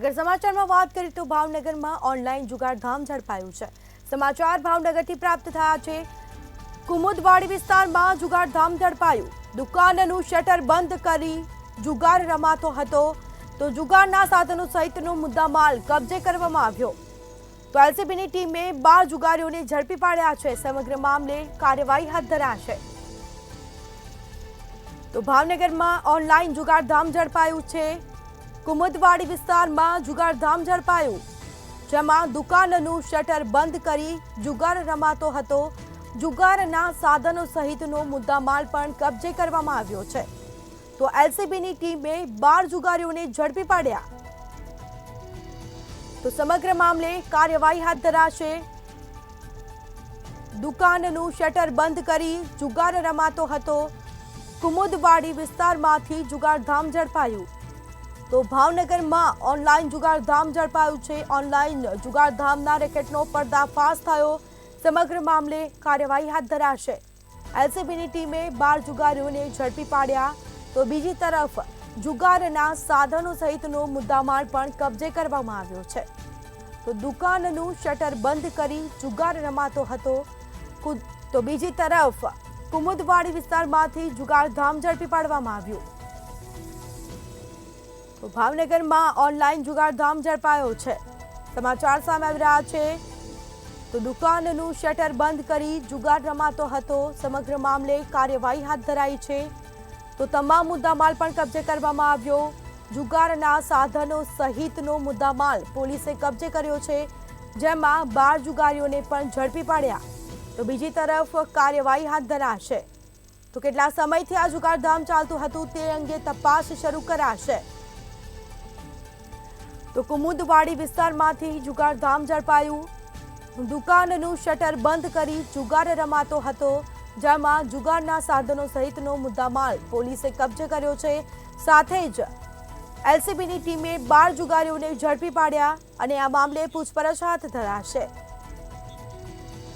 આગળ સમાચારમાં વાત કરીએ તો ભાવનગરમાં ઓનલાઈન જુગારધામ ઝડપાયું છે। સમાચાર ભાવનગરથી પ્રાપ્ત થયા છે। કુમુદવાડી વિસ્તારમાં જુગારધામ ઝડપાયું। દુકાનનું શટર બંધ કરી જુગાર રમાતો હતો તો જુગારના સાધનો સહિતનો મુદ્દામાલ કબજે કરવામાં આવ્યો। તો એલસીબીની ટીમે 12 જુગારીઓને ઝડપી પાડ્યા છે। સમગ્ર મામલે કાર્યવાહી હાથ ધરાશે। તો ભાવનગરમાં ઓનલાઈન જુગારધામ ઝડપાયું છે। કુમુદવાડી વિસ્તારમાં જુગારધામ ઝડપાયું, જેમાં દુકાનનું શટર બંધ કરી જુગાર રમાતો હતો। જુગારના સાધનો સહિતનો મુદ્દામાલ પણ કબજે કરવામાં આવ્યો છે। તો એલસીબીની ટીમે 12 જુગારીઓને ઝડપી પાડ્યા। તો સમગ્ર મામલે કાર્યવાહી હાથ ધરાશે। દુકાનનું શટર બંધ કરી જુગાર રમાતો હતો। કુમુદવાડી વિસ્તારમાંથી જુગારધામ ઝડપાયું। તો ભાવનગરમાં ઓનલાઈન જુગારધામ ઝડપાયું છે। ઓનલાઈન જુગારધામના રેકેટનો પર્દાફાશ થયો। સમગ્ર મામલે કાર્યવાહી હાથ ધરાશે। એલસીબીની ટીમે 12 જુગારીઓને ઝડપી પાડ્યા। તો બીજી તરફ જુગારના સાધનો સહિતનો મુદ્દામાલ પણ કબજે કરવામાં આવ્યો છે। તો દુકાનનું શટર બંધ કરી જુગાર રમાતો હતો। તો બીજી તરફ કુમુદવાડી વિસ્તારમાંથી જુગારધામ ઝડપી પાડવામાં આવ્યું। તો ભાવનગરમાં ઓનલાઈન જુગારધામ ઝડપાયો છે। સમાચાર સામે આવી રહ્યા છે। તો દુકાનનું શટર બંધ કરી જુગાર રમાતો હતો। સમગ્ર મામલે કાર્યવાહી હાથ ધરાઈ છે। તો તમામ મુદ્દામાલ પણ કબજે કરવામાં આવ્યો। જુગારના સાધનો સહિતનો મુદ્દામાલ પોલીસે કબજે કર્યો છે, જેમાં 12 જુગારીઓને પણ ઝડપી પાડ્યા। તો બીજી તરફ કાર્યવાહી હાથ ધરાશે। તો કેટલા સમયથી આ જુગારધામ ચાલતું હતું તે અંગે તપાસ શરૂ કરાશે। તો કુમુદવાડી વિસ્તારમાંથી જુગારધામ ઝડપાયું। દુકાનનું શટર બંધ કરી જુગાર રમાતો હતો, જેમાં જુગારના સાધનો સહિતનો મુદ્દામાલ પોલીસે કબજે કર્યો છે। સાથે જ એલસીબીની ટીમે 12 જુગારીઓને ઝડપી પાડ્યા અને આ મામલે પૂછપરછ હાથ ધરાશે।